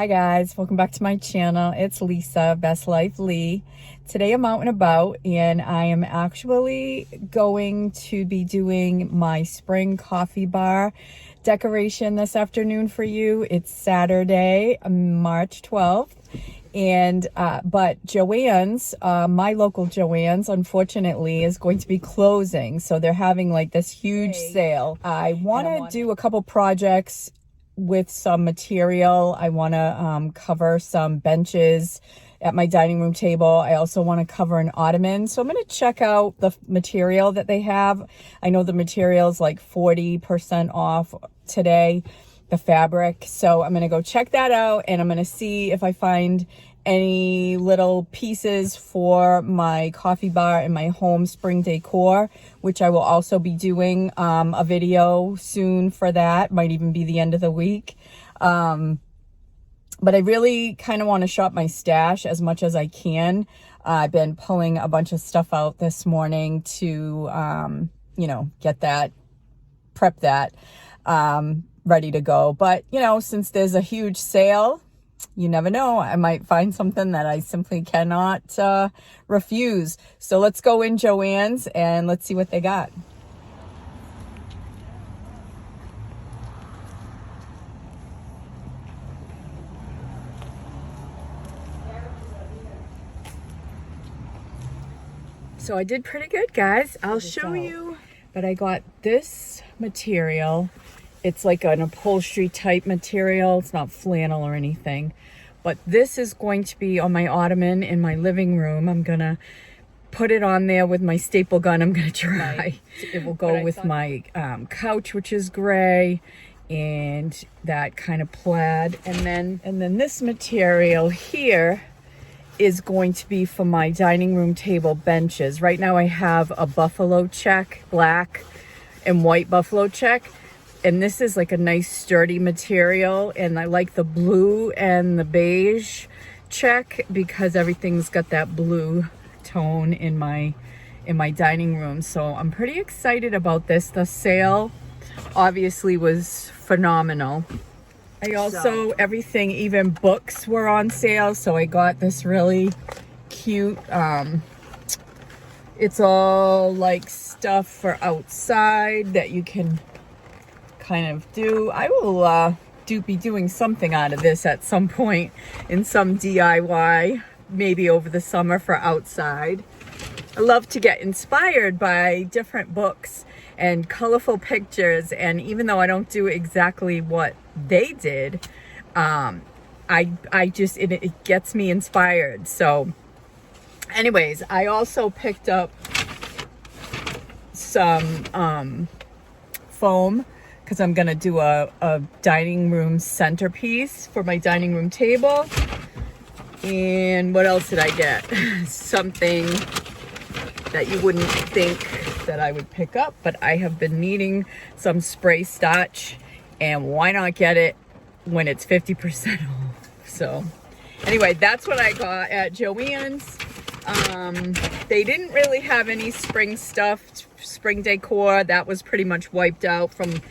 Hi guys, welcome back to my channel. It's Lisa, Best Life Lee. Today I'm out and about and I am actually going to be doing my spring coffee bar decoration this afternoon for you. It's Saturday, March 12th. And but Joann's, my local Joann's, unfortunately is going to be closing, so they're having like this huge sale. I want to do a couple projects with some material. I want to cover some benches at my dining room table. I also want to cover an ottoman, so I'm going to check out the material that they have. I know the material is like 40% off today, the fabric, so I'm going to go check that out and I'm going to see if I find any little pieces for my coffee bar and my home spring decor, which I will also be doing a video soon for that. Might even be the end of the week. But I really kind of want to shop my stash as much as I can. I've been pulling a bunch of stuff out this morning to, you know, get that, prep that, ready to go. But, you know, since there's a huge sale, you never know, I might find something that I simply cannot refuse. So let's go in Joann's and let's see what they got. So I did pretty good, guys. I'll show you. But I got this material. It's like an upholstery type material. It's not flannel or anything. But this is going to be on my ottoman in my living room. I'm going to put it on there with my staple gun. I'm going to try. It will go with my couch, which is gray, and that kind of plaid. And then this material here is going to be for my dining room table benches. Right now I have a buffalo check, black and white buffalo check. And this is like a nice sturdy material, and I like the blue and the beige check because everything's got that blue tone in my dining room. So I'm pretty excited about this. The sale obviously was phenomenal. I also, everything, even books were on sale, so I got this really cute, it's all like stuff for outside that you can kind of do. I will be doing something out of this at some point in some DIY, maybe over the summer for outside. I love to get inspired by different books and colorful pictures, and even though I don't do exactly what they did, I just it gets me inspired. So anyways, I also picked up some foam because I'm gonna do a dining room centerpiece for my dining room table. And what else did I get? Something that you wouldn't think that I would pick up, but I have been needing some spray starch, and why not get it when it's 50% off? So anyway, that's what I got at Joann's. They didn't really have any spring stuff, spring decor. That was pretty much wiped out from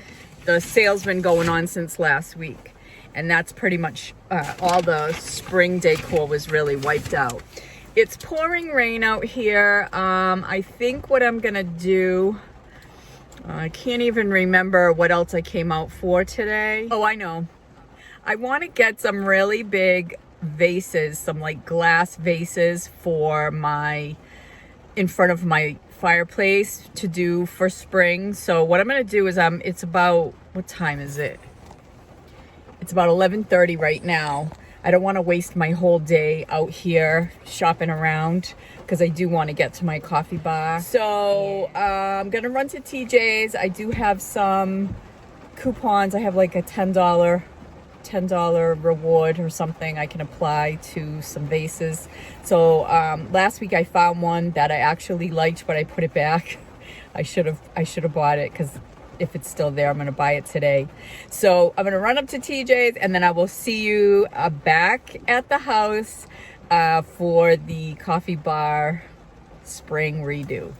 the sale's been going on since last week, and that's pretty much all the spring decor was really wiped out. It's pouring rain out here. I think what I'm gonna do, I can't even remember what else I came out for today. Oh, I know. I want to get some really big vases, some like glass vases for in front of my fireplace to do for spring. So what I'm gonna do is it's about, what time is it? It's about 11:30 right now. I don't want to waste my whole day out here shopping around because I do want to get to my coffee bar. So I'm gonna run to TJ's. I do have some coupons. I have like a $10 reward or something I can apply to some vases. So last week I found one that I actually liked, but I put it back. I should have bought it, because if it's still there, I'm gonna buy it today. So I'm gonna run up to TJ's and then I will see you back at the house for the coffee bar spring redo.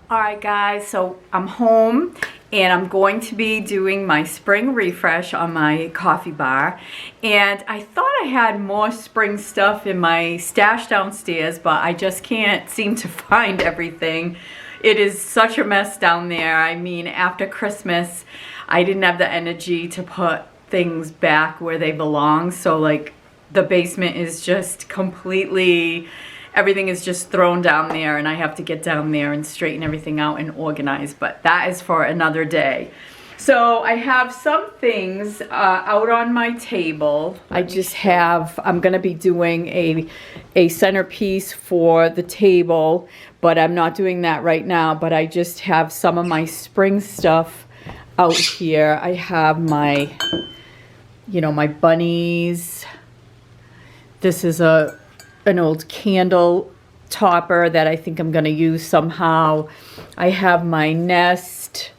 All right guys, so I'm home and I'm going to be doing my spring refresh on my coffee bar. And I thought I had more spring stuff in my stash downstairs, but I just can't seem to find everything. It is such a mess down there. I mean, after Christmas, I didn't have the energy to put things back where they belong. So like the basement is just completely, everything is just thrown down there, and I have to get down there and straighten everything out and organize, but that is for another day. So I have some things out on my table. I'm gonna be doing a centerpiece for the table, but I'm not doing that right now, but I just have some of my spring stuff out here. I have my, my bunnies. This is an old candle topper that I think I'm gonna use somehow. I have my nest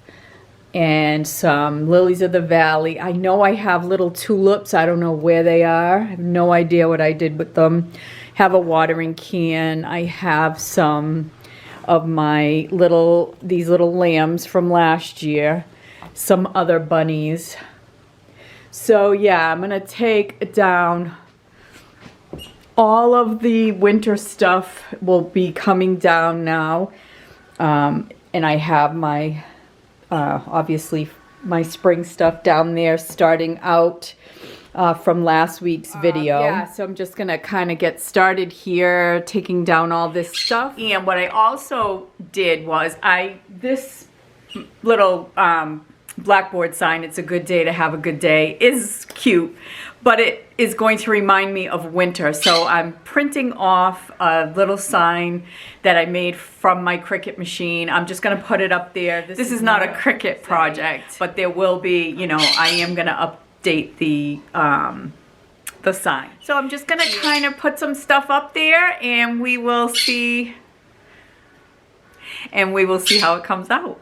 and some lilies of the valley. I know I have little tulips. I don't know where they are. I have no idea what I did with them. Have a watering can. I have some of my these little lambs from last year. Some other bunnies. So yeah, I'm gonna take down all of the winter stuff will be coming down now. And I have my, obviously, my spring stuff down there starting out from last week's video. Yeah, so I'm just gonna kind of get started here, taking down all this stuff. And what I also did was, this little blackboard sign, "It's a good day to have a good day," is cute, but it is going to remind me of winter. So I'm printing off a little sign that I made from my Cricut machine. I'm just gonna put it up there. This is not a Cricut project, but there will be, I am gonna update the sign. So I'm just gonna kind of put some stuff up there, and we will see how it comes out.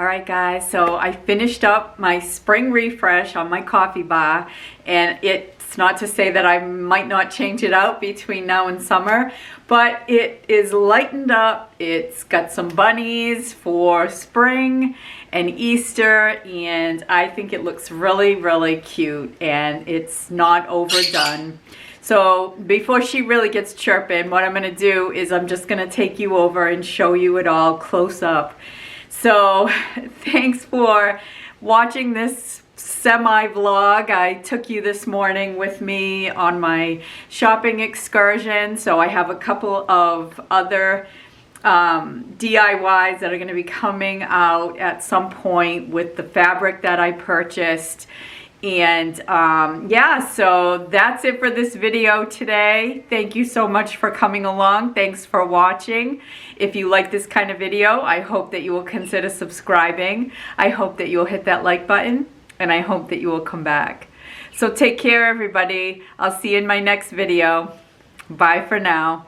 All right, guys, so I finished up my spring refresh on my coffee bar, and it's not to say that I might not change it out between now and summer, but it is lightened up. It's got some bunnies for spring and Easter, and I think it looks really, really cute, and it's not overdone. So before she really gets chirping, what I'm gonna do is I'm just gonna take you over and show you it all close up. So thanks for watching this semi-vlog. I took you this morning with me on my shopping excursion. So I have a couple of other DIYs that are going to be coming out at some point with the fabric that I purchased. And yeah, so that's it for this video today. Thank you so much for coming along. Thanks for watching. If you like this kind of video, I hope that you will consider subscribing. I hope that you will hit that like button, and I hope that you will come back. So take care, everybody. I'll see you in my next video. Bye for now.